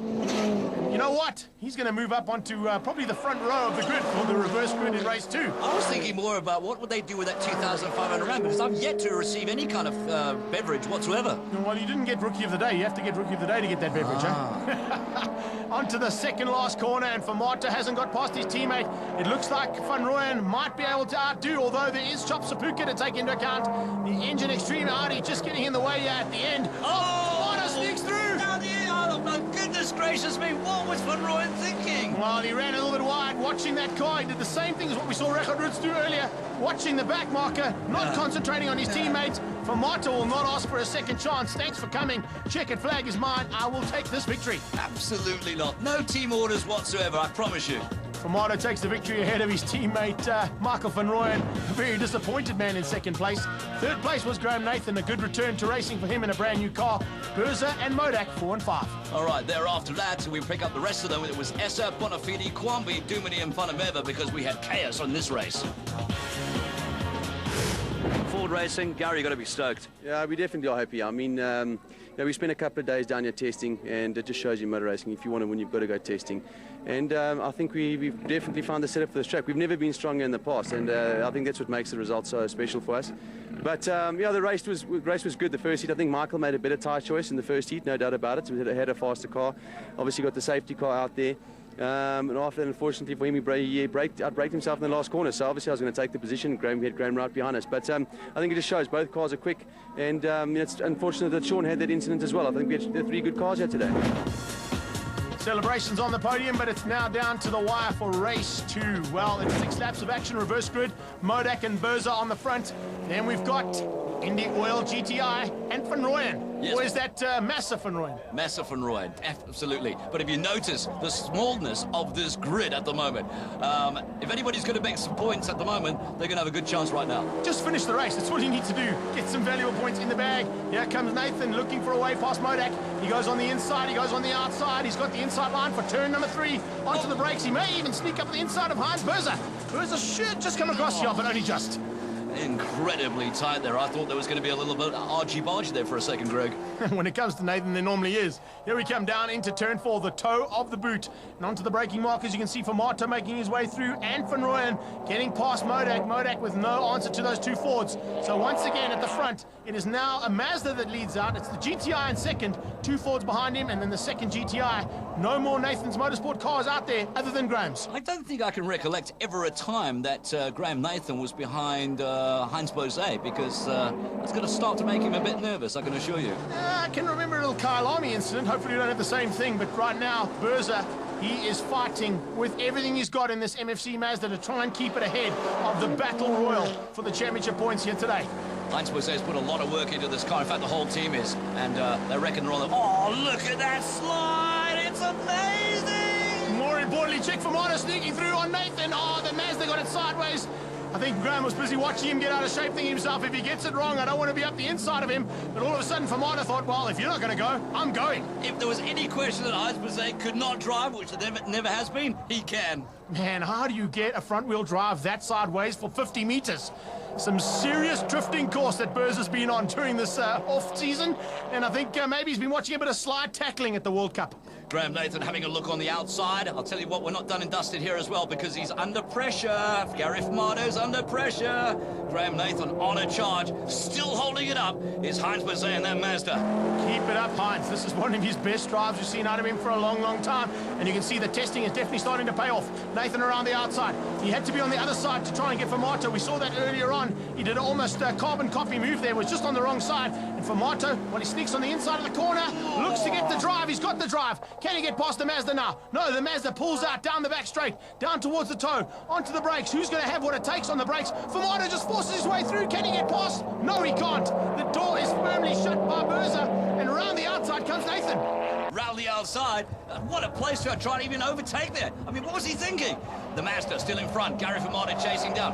You know what? He's going to move up onto probably the front row of the grid for the reverse grid in race 2. I was thinking more about what would they do with that 2,500 rand, because I've yet to receive any kind of beverage whatsoever. Well, you didn't get Rookie of the Day. You have to get Rookie of the Day to get that beverage, huh? Onto the second last corner, and Marta hasn't got past his teammate. It looks like Van Rooyen might be able to outdo, although there is Chop Sapuka to take into account. The engine extreme Audi just getting in the way at the end. Marta sneaks through! Oh, my goodness gracious me, what was Van Rooyen thinking? Well, he ran a little bit wide, watching that car. He did the same thing as what we saw Richard Roots do earlier, watching the back marker, not concentrating on his teammates. Marta will not ask for a second chance. Thanks for coming. Checkered flag is mine. I will take this victory. Absolutely not. No team orders whatsoever, I promise you. Famato takes the victory ahead of his teammate Michael van Rooyen, a very disappointed man in second place. Third place was Graham Nathan, a good return to racing for him in a brand new car. Berza and Modak 4 and 5. All right, thereafter that, we pick up the rest of them. It was Essa, Bonafide, Kwambi, Dumini and Funameva because we had chaos on this race. Ford Racing, Gary, you got to be stoked. Yeah, we definitely are happy. I mean, we spent a couple of days down here testing, and it just shows you motor racing. If you want to win, you've got to go testing. And I think we've definitely found the setup for this track. We've never been stronger in the past, and I think that's what makes the result so special for us. But yeah, the race was good. The first heat, I think Michael made a better tyre choice in the first heat, no doubt about it. So we had a faster car. Obviously got the safety car out there. And after that, unfortunately for him, he outbraked himself in the last corner. So obviously I was going to take the position. Graham right behind us. But I think it just shows both cars are quick. And it's unfortunate that Sean had that incident as well. I think we had 3 good cars here today. Celebrations on the podium, but it's now down to the wire for race 2. Well, it's 6 laps of action, reverse grid, Modak and Berza on the front. Then we've got Indy Oil, GTI, and Van Rooyen. Yes. Or is that Massa Van Rooyen? Massa Van Rooyen, absolutely. But if you notice the smallness of this grid at the moment, if anybody's going to make some points at the moment, they're going to have a good chance right now. Just finish the race. That's what you need to do. Get some valuable points in the bag. Here comes Nathan looking for a way past Modak. He goes on the inside. He goes on the outside. He's got the inside line for turn number 3. Onto the brakes. He may even sneak up the inside of Heinz Berza. Berza should just come across here, but only just. Incredibly tight there. I thought there was going to be a little bit argy-bargy there for a second, Greg. When it comes to Nathan, there normally is. Here we come down into turn 4, the toe of the boot. And onto the braking markers, you can see Famato making his way through, and Van Rooyen getting past Modak. Modak with no answer to those 2 Fords. So once again at the front, it is now a Mazda that leads out. It's the GTI in second, 2 Fords behind him, and then the second GTI. No more Nathan's Motorsport cars out there other than Graham's. I don't think I can recollect ever a time that Graham Nathan was behind Heinz Bose, because that's going to start to make him a bit nervous, I can assure you. I can remember a little Kyle Army incident. Hopefully we don't have the same thing, but right now, Berza, he is fighting with everything he's got in this MFC Mazda to try and keep it ahead of the Battle Royal for the championship points here today. Heinz Bose has put a lot of work into this car. In fact, the whole team is, and they reckon they're on the... Oh, look at that slide! It's amazing! More importantly, check Famato sneaking through on Nathan. Oh, the Mazda got it sideways. I think Graham was busy watching him get out of shape, thinking himself, if he gets it wrong, I don't want to be up the inside of him. But all of a sudden, Famato thought, well, if you're not going to go, I'm going. If there was any question that Heinz Bose could not drive, which there never has been, he can. Man, how do you get a front-wheel drive that sideways for 50 meters? Some serious drifting course that Berza's been on during this off-season, and I think maybe he's been watching a bit of slide tackling at the World Cup. Graham Nathan having a look on the outside. I'll tell you what, we're not done and dusted here as well because he's under pressure. Gary Famato's under pressure. Graham Nathan on a charge, still holding it up, is Heinz Bose and that Mazda. Keep it up, Heinz. This is one of his best drives we've seen out of him for a long, long time, and you can see the testing is definitely starting to pay off. Nathan around the outside. He had to be on the other side to try and get Famato. We saw that earlier on. He did almost a carbon copy move there, was just on the wrong side. And Famato, when he sneaks on the inside of the corner, looks to get the drive. He's got the drive. Can he get past the Mazda now? No, the Mazda pulls out down the back straight, down towards the toe, onto the brakes. Who's going to have what it takes on the brakes? Famato just forces his way through. Can he get past? No, he can't. The door is firmly shut by Berza, and around the outside comes Nathan. Round the outside. What a place to try to even overtake there. I mean, what was he thinking? The Mazda still in front. Gary Famato chasing down.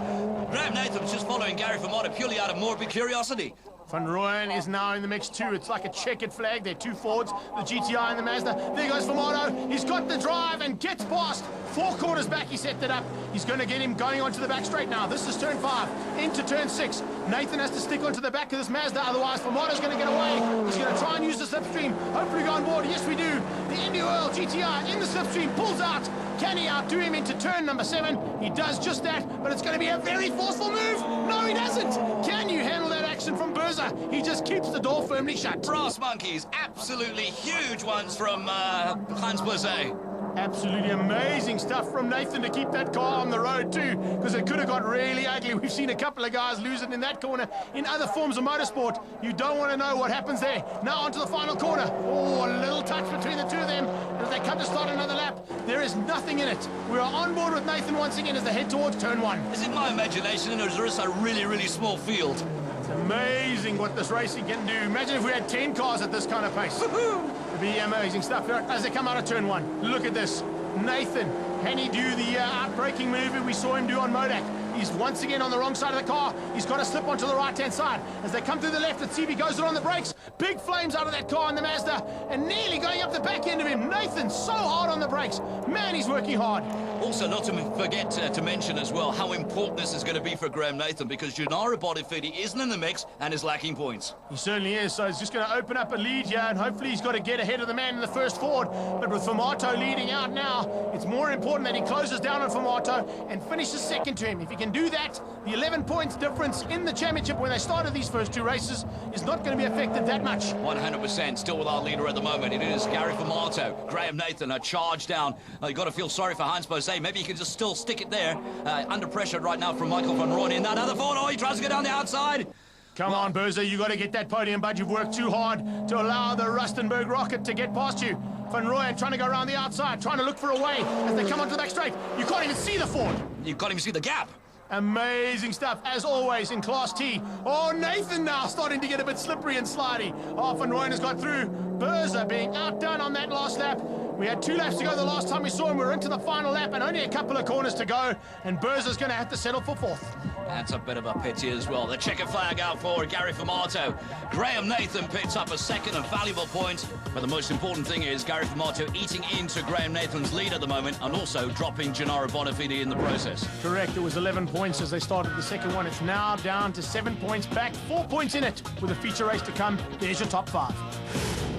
Graham Nathan was just following Gary Famato purely out of morbid curiosity. Van Rooyen is now in the mix too. It's like a checkered flag. They're 2 Fords, the GTI and the Mazda. There goes Famato. He's got the drive and gets past. 4 corners back, he set that up. He's going to get him going onto the back straight now. This is turn 5, into turn 6. Nathan has to stick onto the back of this Mazda, otherwise Famato's going to get away. He's going to try and use the slipstream. Hopefully go on board. Yes, we do. The Indy Oil GTI in the slipstream pulls out. Can he outdo him into turn number 7? He does just that, but it's going to be a very forceful move. No, he doesn't. Can you handle that action from Berza? He just keeps the door firmly shut. Brass monkeys, absolutely huge ones from Heinz Bose. Absolutely amazing stuff from Nathan to keep that car on the road too, because it could have got really ugly. We've seen a couple of guys lose it in that corner. In other forms of motorsport, you don't want to know what happens there. Now onto the final corner. Oh, a little touch between the two of them as they come to start another lap. There is nothing in it. We are on board with Nathan once again as they head towards turn 1. Is it my imagination, or is this a really, really small field? It's amazing what this racing can do. Imagine if we had 10 cars at this kind of pace. It'd be amazing stuff as they come out of turn 1. Look at this. Nathan, can he do the out-braking maneuver we saw him do on Modak? He's once again on the wrong side of the car. He's got to slip onto the right-hand side. As they come through the left, let's see if he goes on the brakes. Big flames out of that car in the Mazda, and nearly going up the back end of him. Nathan, so hard on the brakes. Man, he's working hard. Also, not to forget to mention as well how important this is going to be for Graham Nathan, because Gennaro Bonifati isn't in the mix and is lacking points. He certainly is, so he's just going to open up a lead here, and hopefully he's got to get ahead of the man in the first Ford. But with Famato leading out now, it's more important that he closes down on Famato and finishes second to him. If he can do that, the 11 points difference in the championship when they started these first two races is not going to be affected that much. 100% still with our leader at the moment. It is Gary Famato. Graham Nathan, a charge down. You've got to feel sorry for Heinz Bose. Maybe he can just still stick it there. Under pressure right now from Michael van Rooyen in that other Ford. Oh, he tries to go down the outside. Come on, Berza, you got to get that podium, bud. You've worked too hard to allow the Rustenburg rocket to get past you. Van Rooyen trying to go around the outside, trying to look for a way as they come onto the back straight. You can't even see the Ford. You can't even see the gap. Amazing stuff, as always, in Class T. Oh, Nathan now starting to get a bit slippery and slidey. Oh, Van Rooyen has got through. Berza being outdone on that last lap. We had 2 laps to go the last time we saw him. We're into the final lap and only a couple of corners to go. And Berza's going to have to settle for 4th. That's a bit of a pity as well. The checkered flag out for Gary Famato. Graham Nathan picks up a second and valuable point. But the most important thing is Gary Famato eating into Graham Nathan's lead at the moment and also dropping Gennaro Bonifati in the process. Correct. It was 11 points as they started the second one. It's now down to 7 points back. 4 points in it with a feature race to come. There's your top 5.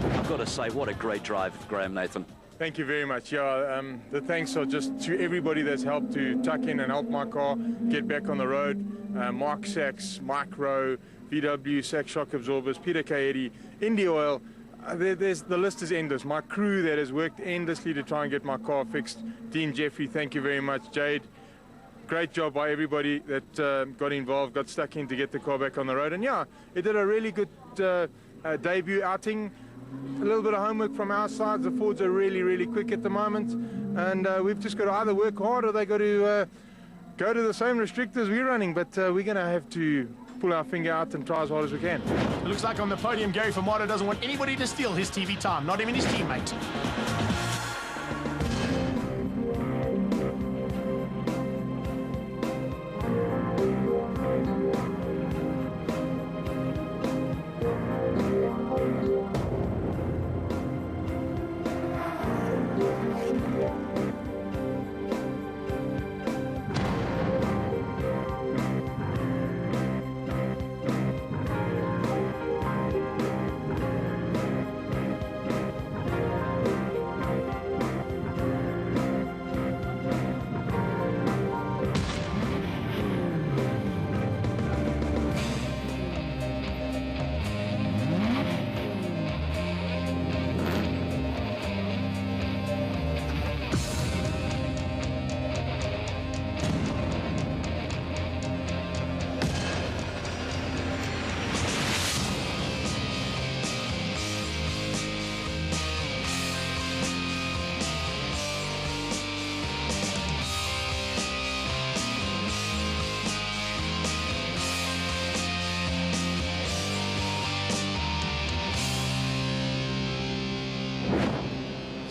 I've got to say, what a great drive, Graham Nathan. Thank you very much. Yeah, the thanks are just to everybody that's helped to tuck in and help my car get back on the road. Mark Sachs, Mike Rowe, VW, Sachs Shock Absorbers, Peter Kaedi, India Oil. The list is endless. My crew that has worked endlessly to try and get my car fixed. Dean Jeffrey, thank you very much. Jade, great job by everybody that got involved, got stuck in to get the car back on the road. And yeah, it did a really good debut outing. A little bit of homework from our side. The Fords are really, really quick at the moment, and we've just got to either work hard or they got to go to the same restrictors we're running. But we're going to have to pull our finger out and try as hard as we can. It looks like on the podium, Gary Famato doesn't want anybody to steal his TV time, not even his teammate.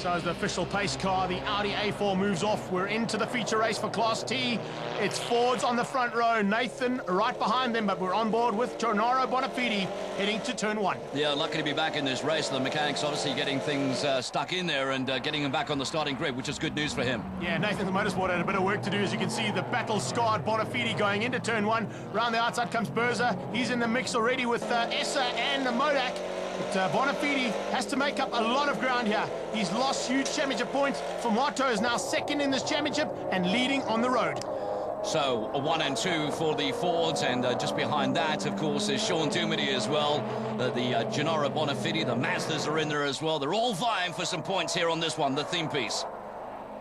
So as the official pace car, the Audi A4 moves off. We're into the feature race for Class T. It's Fords on the front row, Nathan right behind them, but we're on board with Gennaro Bonifati heading to turn 1. Yeah, lucky to be back in this race. The mechanics obviously getting things stuck in there and getting him back on the starting grid, which is good news for him. Yeah, Nathan the Motorsport had a bit of work to do. As you can see, the battle-scarred Bonifati going into turn 1. Round the outside comes Berza. He's in the mix already with Essa and Modak. But Bonifati has to make up a lot of ground here. He's lost huge championship points. Famato is now second in this championship and leading on the road. So, a 1 and 2 for the Fords, and just behind that, of course, is Sean Dumity as well. The Gennaro Bonifati, the Mazdas are in there as well. They're all vying for some points here on this one, the theme piece.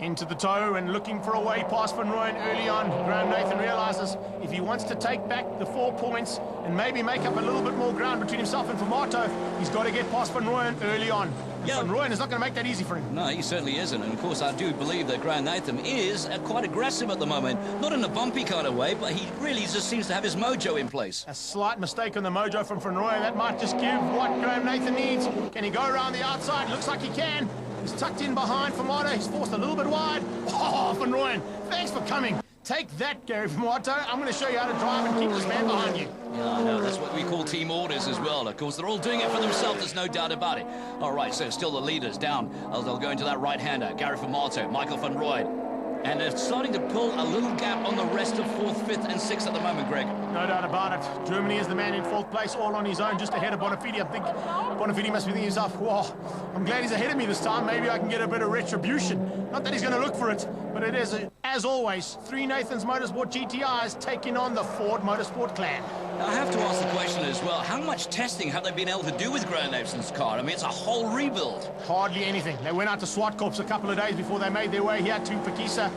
Into the toe and looking for a way past Van Rooyen early on. Graham Nathan realizes if he wants to take back the 4 points and maybe make up a little bit more ground between himself and Famato, he's got to get past Van Rooyen early on. Yeah. Van Rooyen is not going to make that easy for him. No, he certainly isn't. And of course, I do believe that Graham Nathan is quite aggressive at the moment. Not in a bumpy kind of way, but he really just seems to have his mojo in place. A slight mistake on the mojo from Van Rooyen. That might just give what Graham Nathan needs. Can he go around the outside? Looks like he can. He's tucked in behind Famato. He's forced a little bit wide. Oh, Van Rooyen, thanks for coming. Take that, Gary Famato. I'm going to show you how to drive and keep this man behind you. Yeah, I know. That's what we call team orders as well. Of course, they're all doing it for themselves. There's no doubt about it. All right, so still the leaders down as they'll go into that right-hander. Gary Famato, Michael van Rooyen. And they're starting to pull a little gap on the rest of 4th, 5th, and 6th at the moment, Greg. No doubt about it. Germany is the man in 4th place, all on his own, just ahead of Bonafide. I think Bonafide must be thinking to himself, whoa, I'm glad he's ahead of me this time. Maybe I can get a bit of retribution. Not that he's going to look for it, but it is, as always, 3 Nathan's Motorsport GTIs taking on the Ford Motorsport clan. Now, I have to ask the question as well, how much testing have they been able to do with Graham Nathan's car? I mean, it's a whole rebuild. Hardly anything. They went out to SWAT Corps a couple of days before they made their way here to Phakisa.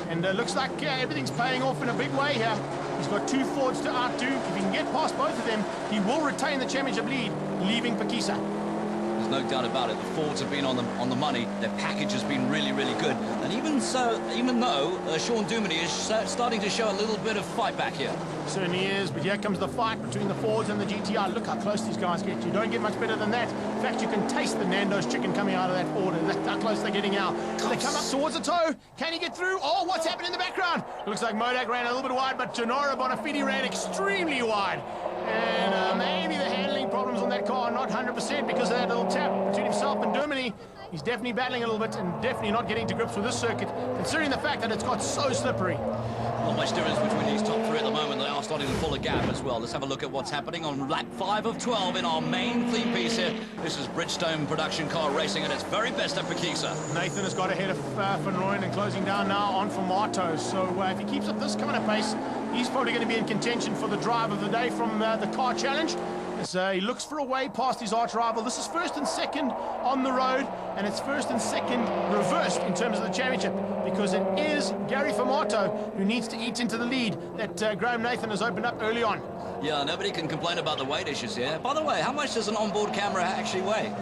And looks like everything's paying off in a big way here. He's got 2 Fords to outdo. If he can get past both of them, he will retain the championship lead, leaving Phakisa. There's no doubt about it. The Fords have been on the money. Their package has been really, really good. And even though Sean Duminy is starting to show a little bit of fight back here. Certainly is, but here comes the fight between the Fords and the GTI. Look how close these guys get. You don't get much better than that. In fact, you can taste the Nando's chicken coming out of that Ford. That's how close they're getting out. They come up towards the toe. Can he get through? Oh, what's happening in the background? Looks like Modak ran a little bit wide, but Gennaro Bonafide ran extremely wide. And maybe the handling problems on that car are not 100% because of that little tap between himself and Duminy. He's definitely battling a little bit and definitely not getting to grips with this circuit, considering the fact that it's got so slippery. Not much difference between these top 3 at the moment. They are starting to pull a gap as well. Let's have a look at what's happening on lap 5 of 12 in our main theme piece here. This is Bridgestone production car racing at its very best at Phakisa. Nathan has got ahead of Van Rooyen and closing down now on Famato. So if he keeps up this kind of pace, he's probably going to be in contention for the drive of the day from the car challenge. As he looks for a way past his arch rival. This is 1st and 2nd on the road, and it's 1st and 2nd reversed in terms of the championship, because it is Gary Famato who needs to eat into the lead that Graham Nathan has opened up early on. Yeah, nobody can complain about the weight issues here. By the way, how much does an onboard camera actually weigh?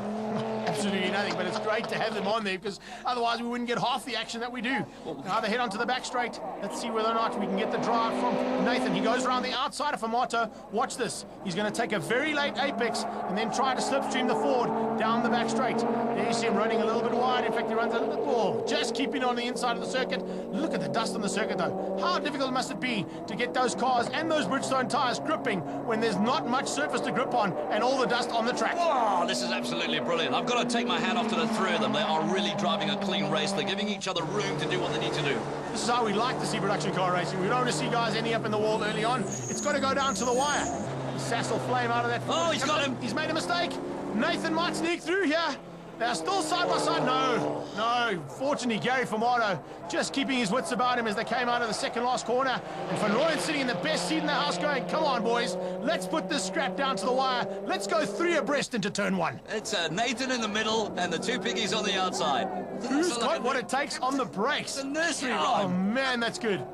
Absolutely nothing, but it's great to have them on there because otherwise we wouldn't get half the action that we do. Now they head onto the back straight. Let's see whether or not we can get the drive from Nathan. He goes around the outside of Famato. Watch this. He's going to take a very late apex and then try to slipstream the Ford down the back straight. There you see him running a little bit wide. In fact, he runs a little bit more, just keeping on the inside of the circuit. Look at the dust on the circuit, though. How difficult must it be to get those cars and those Bridgestone tires gripping when there's not much surface to grip on and all the dust on the track? Wow, this is absolutely brilliant. I've got to take my hat off to the 3 of them. They are really driving a clean race. They're giving each other room to do what they need to do. This is how we like to see production car racing. We don't want to see guys ending up in the wall early on. It's got to go down to the wire. Sass will flame out of that. Oh, he's got him. He's made a mistake. Nathan might sneak through here. They're still side by side. No. Fortunately, Gary Famato just keeping his wits about him as they came out of the 2nd last corner. And Van Rooyen sitting in the best seat in the house going, come on, boys. Let's put this scrap down to the wire. Let's go 3 abreast into turn 1. It's Nathan in the middle and the 2 piggies on the outside. Who's got what it takes on the brakes? It's a nursery rhyme. Oh, rhyme. man, that's good.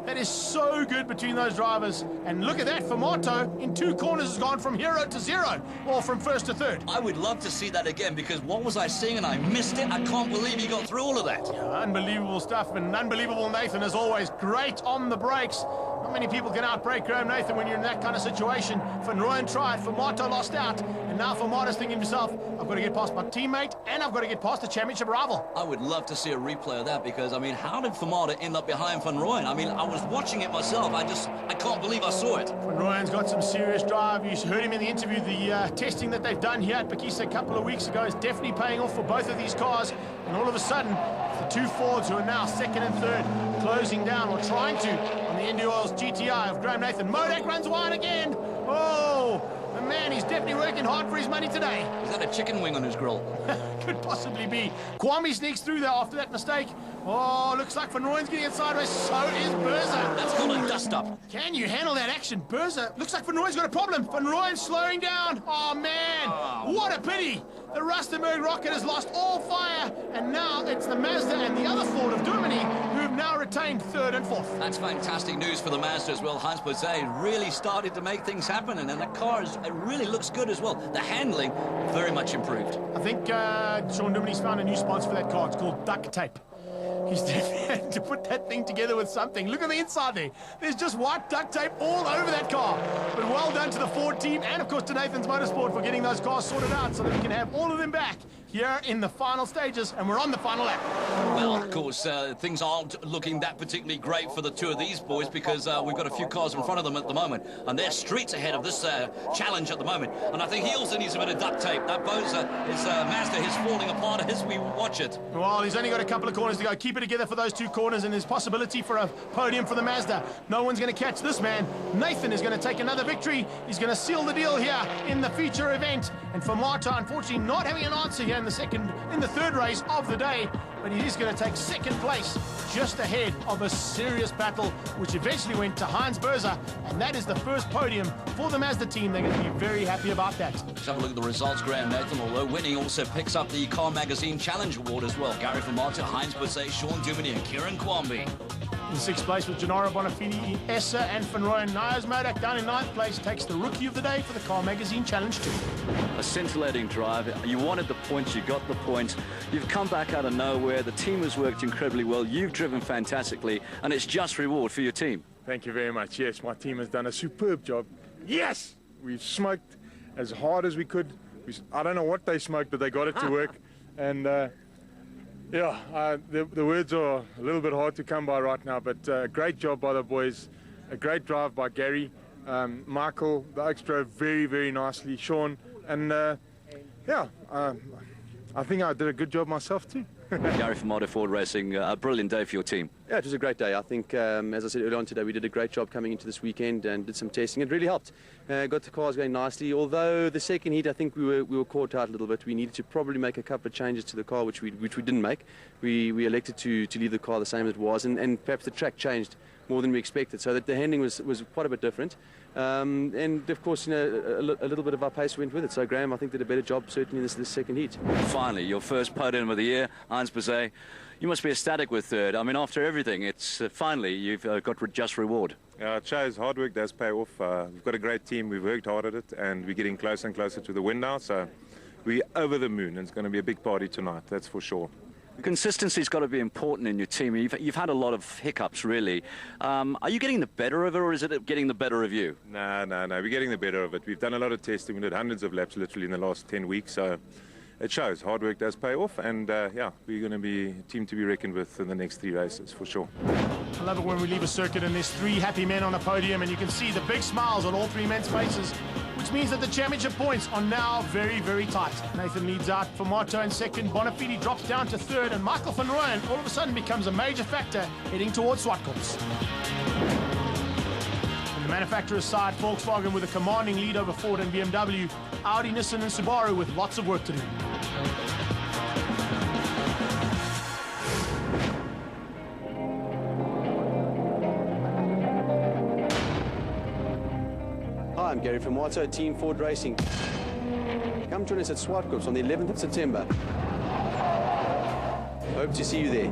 That is so good between those drivers. And look at that, Famato in 2 corners has gone from 0 to 0, or from 1st to 3rd. I would love to see that again, because what was I seeing and I missed it? I can't believe he got through all of that. Yeah, unbelievable stuff, and unbelievable Nathan as always. Great on the brakes. Not many people can outbrake Graham Nathan when you're in that kind of situation. Van Rooyen tried, Famato lost out, and now Famato's thinking to himself, I've got to get past my teammate, and I've got to get past the championship rival. I would love to see a replay of that, because, I mean, how did Famato end up behind Van Rooyen? I mean, I was watching it myself. I can't believe I saw it. Van Rooyen's got some serious drive. You heard him in the interview. The testing that they've done here at Phakisa a couple of weeks ago is definitely paying off for both of these cars. And all of a sudden, the 2 Fords who are now 2nd and 3rd closing down, or trying to, on the Indy Oil's GTI of Graham Nathan. Modak runs wide again. Oh, the man, he's definitely working hard for his money today. Is that a chicken wing on his grill? Could possibly be. Kwame sneaks through there after that mistake. Oh, looks like Van Rooyen's getting it sideways. So is Berza. That's called a dust-up. Can you handle that action? Berza, looks like Van Rooyen's got a problem. Van Rooyen's slowing down. Oh, man. What a pity. The Rustenburg rocket has lost all fire, and now it's the Mazda and the other Ford of Duminy who have now retained 3rd and 4th. That's fantastic news for the Mazda as well. Hans Bozay really started to make things happen, and then the car it really looks good as well. The handling, very much improved. I think Sean Duminy's found a new sponsor for that car. It's called duct tape. He's definitely had to put that thing together with something. Look at the inside there. There's just white duct tape all over that car. But well done to the Ford team and, of course, to Nathan's Motorsport for getting those cars sorted out so that we can have all of them back here in the final stages, and we're on the final lap. Well, of course, things aren't looking that particularly great for the two of these boys because we've got a few cars in front of them at the moment, and they're streets ahead of this challenge at the moment. And I think he also needs a bit of duct tape. That Mazda is falling apart as we watch it. Well, he's only got a couple of corners to go. Keep it together for those two corners, and there's possibility for a podium for the Mazda. No one's going to catch this man. Nathan is going to take another victory. He's going to seal the deal here in the feature event. And for Marta, unfortunately, not having an answer here in the third race of the day, but he is going to take second place, just ahead of a serious battle, which eventually went to Heinz Berzer, and that is the first podium for the Mazda team. They're going to be very happy about that. Let's have a look at the results, Graham. Nathan, although winning, also picks up the Car Magazine Challenge Award as well. Gary Vermaata, Heinz Berzer, Sean Duminy and Kieran Kwambi. In sixth place with Gennaro Bonafini, Essa and Van Rooyen. Nias Modak down in ninth place takes the Rookie of the Day for the Car Magazine Challenge 2. A scintillating drive. You wanted the points, you got the points. You've come back out of nowhere. The team has worked incredibly well. You've driven fantastically, and it's just reward for your team. Thank you very much. Yes, my team has done a superb job. Yes! We've smoked as hard as we could. I don't know what they smoked, but they got it to work. And yeah, the words are a little bit hard to come by right now, but great job by the boys. A great drive by Gary. Michael, the Oaks drove very, very nicely. Sean, and yeah, I think I did a good job myself too. Gary from Motor Ford Racing, a brilliant day for your team. Yeah, it was a great day. I think, as I said earlier on today, we did a great job coming into this weekend and did some testing. It really helped. Got the cars going nicely. Although the second heat, I think we were caught out a little bit. We needed to probably make a couple of changes to the car, which we didn't make. We elected to leave the car the same as it was, and perhaps the track changed more than we expected, so that the handling was quite a bit different. And of course, you know, a little bit of our pace went with it. So Graham, I think, did a better job certainly in this second heat. Finally, your first podium of the year, Heinz Berzer. You must be ecstatic with third. I mean, after everything, it's finally you've got just reward. Yeah, it shows hard work does pay off. We've got a great team. We've worked hard at it, and we're getting closer and closer to the win now. So we're over the moon. It's going to be a big party tonight, that's for sure. Consistency's got to be important in your team. You've had a lot of hiccups, really. Are you getting the better of it, or is it getting the better of you? No. We're getting the better of it. We've done a lot of testing. We did hundreds of laps literally in the last 10 weeks. So it shows hard work does pay off. And, yeah, we're going to be a team to be reckoned with in the next 3 races, for sure. I love it when we leave a circuit and there's three happy men on a podium, and you can see the big smiles on all three men's faces, which means that the championship points are now very, very tight. Nathan leads out for Marto in second. Bonafini drops down to third, and Michael van Rooyen all of a sudden becomes a major factor heading towards Zwartkops. On the manufacturer's side, Volkswagen with a commanding lead over Ford and BMW. Audi, Nissan and Subaru with lots of work to do. Hi, I'm Gary from Vermaata, Team Ford Racing. Come join us at Zwartkops on the 11th of September. Hope to see you there.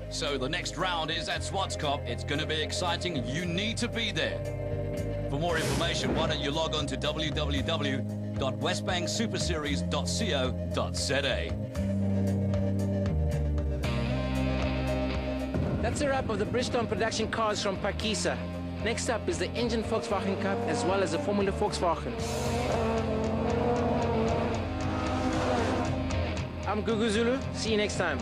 So the next round is at Zwartkops. It's going to be exciting. You need to be there. For more information, why don't you log on to www.westbanksuperseries.co.za. That's a wrap of the Bridgestone production cars from Phakisa. Next up is the Engine Volkswagen Cup as well as the Formula Volkswagen. I'm Gugu Zulu. See you next time.